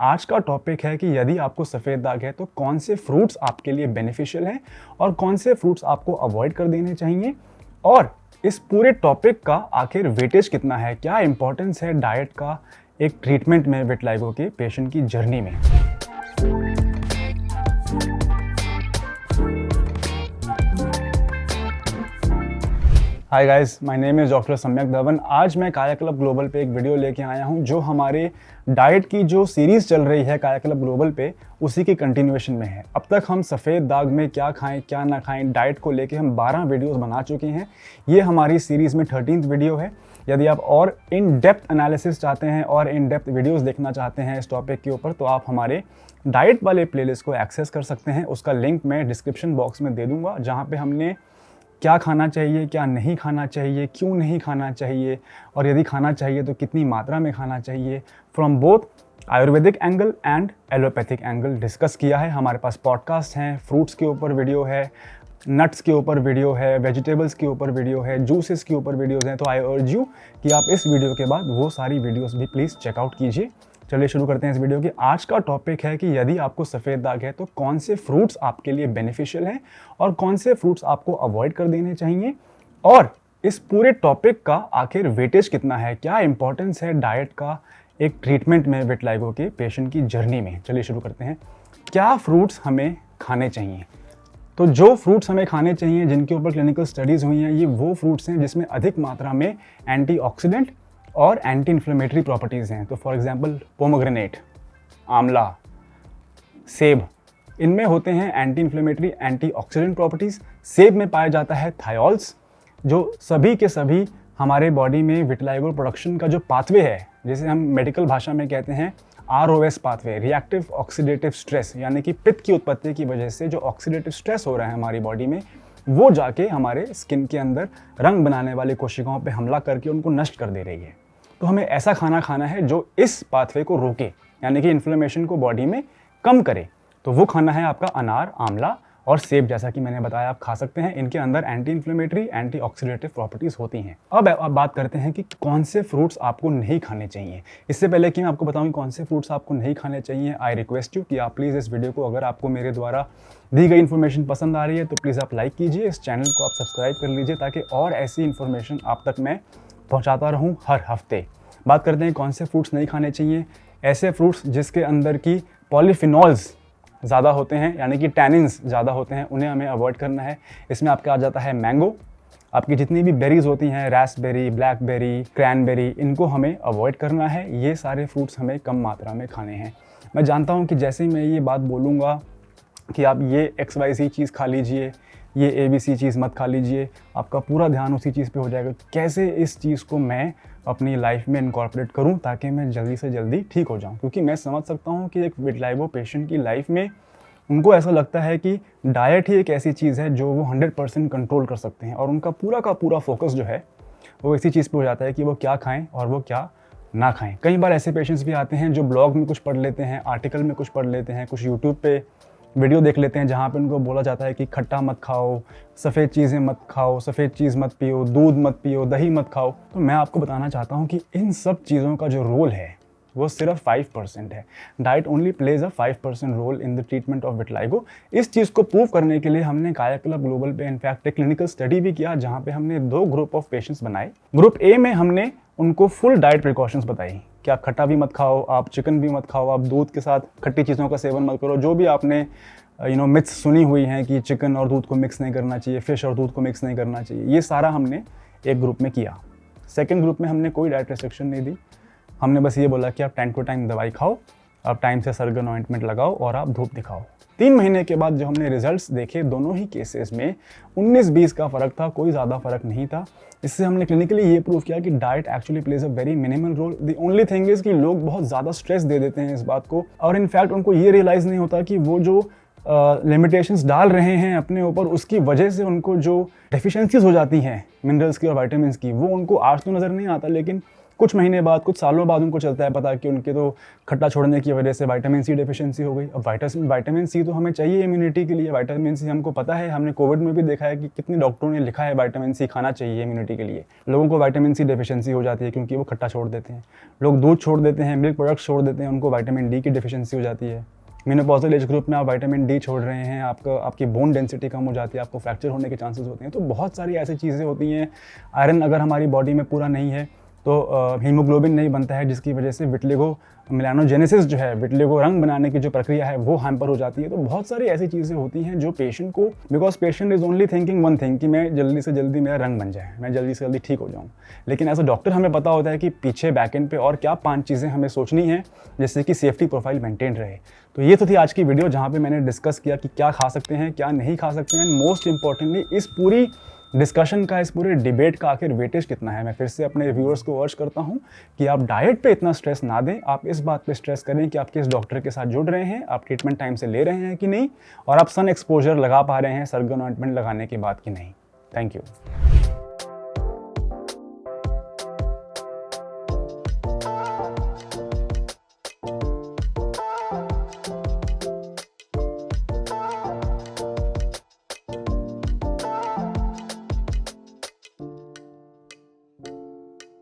आज का टॉपिक है कि यदि आपको सफ़ेद दाग है तो कौन से फ्रूट्स आपके लिए बेनिफिशियल हैं और कौन से फ्रूट्स आपको अवॉइड कर देने चाहिए, और इस पूरे टॉपिक का आखिर वेटेज कितना है, क्या इंपॉर्टेंस है डाइट का एक ट्रीटमेंट में विटिलिगो के पेशेंट की जर्नी में। Hi guys, my name is doctor सम्यक धवन। आज मैं कायाकल्प ग्लोबल पे एक वीडियो लेके आया हूँ जो हमारे डाइट की जो सीरीज़ चल रही है कायाकल्प ग्लोबल पे, उसी की कंटिन्यूएशन में है। अब तक हम सफ़ेद दाग में क्या खाएं क्या ना खाएं डाइट को लेके हम 12 वीडियोस बना चुके हैं। ये हमारी सीरीज़ में 13th वीडियो है। यदि आप और इन डेप्थ एनालिसिस चाहते हैं और इन डेप्थ वीडियोस देखना चाहते हैं इस टॉपिक के ऊपर, तो आप हमारे डाइट वाले प्लेलिस्ट को एक्सेस कर सकते हैं। उसका लिंक मैं डिस्क्रिप्शन बॉक्स में दे दूँगा, जहाँ पर हमने क्या खाना चाहिए, क्या नहीं खाना चाहिए, क्यों नहीं खाना चाहिए, और यदि खाना चाहिए तो कितनी मात्रा में खाना चाहिए, from both Ayurvedic angle and allopathic angle discuss किया है। हमारे पास पॉडकास्ट हैं, फ्रूट्स के ऊपर वीडियो है, नट्स के ऊपर वीडियो है, वेजिटेबल्स के ऊपर वीडियो है, जूसेस के ऊपर वीडियोज़ हैं। तो आई अर्ज यू कि आप इस वीडियो के बाद वो सारी वीडियोज़ भी प्लीज़ चेकआउट कीजिए। चलिए शुरू करते हैं इस वीडियो की। आज का टॉपिक है कि यदि आपको सफ़ेद दाग है तो कौन से फ्रूट्स आपके लिए बेनिफिशियल हैं और कौन से फ्रूट्स आपको अवॉइड कर देने चाहिए, और इस पूरे टॉपिक का आखिर वेटेज कितना है, क्या इंपॉर्टेंस है डाइट का एक ट्रीटमेंट में विटिलिगो के पेशेंट की जर्नी में। चलिए शुरू करते हैं। क्या फ्रूट्स हमें खाने चाहिए? तो जो फ्रूट्स हमें खाने चाहिए, जिनके ऊपर क्लिनिकल स्टडीज़ हुई हैं, ये वो फ्रूट्स हैं जिसमें अधिक मात्रा में एंटीऑक्सीडेंट और एंटी इन्फ्लेमेटरी प्रॉपर्टीज़ हैं। तो फॉर एग्जांपल पोमोग्रेनेट, आंवला, सेब, इनमें होते हैं एंटी इन्फ्लेमेटरी एंटीऑक्सीडेंट प्रॉपर्टीज़। सेब में पाया जाता है थायोल्स, जो सभी के सभी हमारे बॉडी में विटिलिगो प्रोडक्शन का जो पाथवे है, जिसे हम मेडिकल भाषा में कहते हैं ROS pathway, reactive oxidative stress, यानी कि पित्त की उत्पत्ति की वजह से जो ऑक्सीडेटिव स्ट्रेस हो रहा है हमारी बॉडी में, वो जाके हमारे स्किन के अंदर रंग बनाने वाली कोशिकाओं पे हमला करके उनको नष्ट कर दे रही है। तो हमें ऐसा खाना खाना है जो इस पाथवे को रोके, यानी कि इन्फ्लेमेशन को बॉडी में कम करे। तो वो खाना है आपका अनार, आंवला और सेब। जैसा कि मैंने बताया, आप खा सकते हैं। इनके अंदर anti inflammatory, anti oxidative properties होती हैं। अब बात करते हैं कि कौन से फ्रूट्स आपको नहीं खाने चाहिए। इससे पहले कि मैं आपको बताऊं कि कौन से फ्रूट्स आपको नहीं खाने चाहिए, आई रिक्वेस्ट यू कि आप प्लीज़ इस वीडियो को, अगर आपको मेरे द्वारा दी गई इन्फॉर्मेशन पसंद आ रही है तो प्लीज़ आप लाइक कीजिए, इस चैनल को आप सब्सक्राइब कर लीजिए, ताकि और ऐसी इन्फॉर्मेशन आप तक मैं पहुँचाता रहूँ हर हफ्ते। बात करते हैं कौन से फ्रूट्स नहीं खाने चाहिए। ऐसे फ्रूट्स जिसके अंदर की पॉलीफिनॉल्स ज़्यादा होते हैं, यानी कि टैनिन्स ज़्यादा होते हैं, उन्हें हमें अवॉइड करना है। इसमें आपका आ जाता है मैंगो, आपकी जितनी भी बेरीज होती हैं, रास्पबेरी, ब्लैकबेरी, क्रैनबेरी, इनको हमें अवॉइड करना है। ये सारे फ्रूट्स हमें कम मात्रा में खाने हैं। मैं जानता हूँ कि जैसे ही मैं ये बात बोलूँगा कि आप ये XYZ चीज़ खा लीजिए, ये ABC चीज़ मत खा लीजिए, आपका पूरा ध्यान उसी चीज़ पे हो जाएगा। कैसे इस चीज़ को मैं अपनी लाइफ में इनकॉर्पोरेट करूं ताकि मैं जल्दी से जल्दी ठीक हो जाऊं, क्योंकि मैं समझ सकता हूं कि एक विटिलिगो पेशेंट की लाइफ में उनको ऐसा लगता है कि डाइट ही एक ऐसी चीज़ है जो वो 100% कंट्रोल कर सकते हैं, और उनका पूरा का पूरा फोकस जो है वो इसी चीज़ पे हो जाता है कि वो क्या खाएं और वो क्या ना खाएं। कई बार ऐसे पेशेंट्स भी आते हैं जो ब्लॉग में कुछ पढ़ लेते हैं, आर्टिकल में कुछ पढ़ लेते हैं, कुछ यूट्यूब पे वीडियो देख लेते हैं जहाँ पे उनको बोला जाता है कि खट्टा मत खाओ, सफ़ेद चीज़ें मत खाओ, सफ़ेद चीज़ मत पियो, दूध मत पियो, दही मत खाओ। तो मैं आपको बताना चाहता हूँ कि इन सब चीज़ों का जो रोल है वो सिर्फ 5% है। Diet only plays a 5% role in the treatment of vitiligo. इस चीज़ को प्रूव करने के लिए हमने कायाकल्प ग्लोबल पे इनफैक्ट एक क्लिनिकल स्टडी भी किया, जहाँ पे हमने 2 ग्रुप ऑफ पेशेंट्स बनाए। ग्रुप ए में हमने उनको फुल डाइट प्रिकॉशंस बताई कि आप खट्टा भी मत खाओ, आप चिकन भी मत खाओ, आप दूध के साथ खट्टी चीज़ों का सेवन मत करो। जो भी आपने मिथ्स सुनी हुई हैं कि चिकन और दूध को मिक्स नहीं करना चाहिए, फिश और दूध को मिक्स नहीं करना चाहिए, ये सारा हमने एक ग्रुप में किया। सेकंड ग्रुप में हमने कोई डाइट रिस्ट्रिक्शन नहीं दी। हमने बस ये बोला कि आप टाइम टू टाइम दवाई खाओ, आप टाइम से सरगन ऑइंटमेंट लगाओ और आप धूप दिखाओ। 3 महीने के बाद जो हमने रिजल्ट्स देखे दोनों ही केसेस में 19-20 का फ़र्क था, कोई ज़्यादा फ़र्क नहीं था। इससे हमने क्लिनिकली ये प्रूव किया कि diet actually plays a very minimal role. The only thing is कि लोग बहुत ज़्यादा स्ट्रेस दे देते हैं इस बात को, और इनफैक्ट उनको ये रियलाइज़ नहीं होता कि वो जो लिमिटेशंस डाल रहे हैं अपने ऊपर, उसकी वजह से उनको जो डेफिशिएंसीज हो जाती हैं मिनरल्स की और विटामिन्स की, वो उनको आज तो नज़र नहीं आता, लेकिन कुछ महीने बाद, कुछ सालों बाद उनको चलता है पता कि उनके तो खट्टा छोड़ने की वजह से विटामिन सी डेफिशिएंसी हो गई। अब विटामिन सी तो हमें चाहिए इम्यूनिटी के लिए। विटामिन सी हमको पता है, हमने कोविड में भी देखा है कि कितने डॉक्टरों ने लिखा है विटामिन सी खाना चाहिए इम्यूनिटी के लिए। लोगों को विटामिन सी डेफिशिएंसी हो जाती है क्योंकि वो खट्टा छोड़ देते हैं। लोग दूध छोड़ देते हैं, मिल्क प्रोडक्ट्स छोड़ देते हैं, उनको विटामिन डी की डेफिशिएंसी हो जाती है। मेनोपॉजल एज ग्रुप में आप विटामिन डी छोड़ रहे हैं, आपकी बोन डेंसिटी कम हो जाती है, आपको फ्रैक्चर होने के चांसेस होते हैं। तो बहुत सारी ऐसी चीज़ें होती हैं। आयरन अगर हमारी बॉडी में पूरा नहीं है तो हीमोग्लोबिन नहीं बनता है, जिसकी वजह से विटिलिगो मेलानोजेनेसिस जो है, विटिलिगो रंग बनाने की जो प्रक्रिया है वो हैम्पर हो जाती है। तो बहुत सारी ऐसी चीज़ें होती हैं जो पेशेंट को, because patient is only thinking one thing कि मैं जल्दी से जल्दी मेरा रंग बन जाए, मैं जल्दी से जल्दी ठीक हो जाऊँ। लेकिन एज अ डॉक्टर हमें पता होता है कि पीछे बैकएंड पे और क्या 5 चीज़ें हमें सोचनी है जिससे कि सेफ्टी प्रोफाइल मेंटेन रहे। तो ये तो थी आज की वीडियो जहाँ पे मैंने डिस्कस किया कि क्या खा सकते हैं, क्या नहीं खा सकते हैं। मोस्ट इंपॉर्टेंटली इस पूरी डिस्कशन का, इस पूरे डिबेट का आखिर वेटेज कितना है। मैं फिर से अपने व्यूअर्स को अर्ज करता हूं कि आप डाइट पे इतना स्ट्रेस ना दें। आप इस बात पे स्ट्रेस करें कि आप किस डॉक्टर के साथ जुड़ रहे हैं, आप ट्रीटमेंट टाइम से ले रहे हैं कि नहीं, और आप सन एक्सपोजर लगा पा रहे हैं सरगन ऑइंटमेंट लगाने के बाद कि नहीं। Thank you.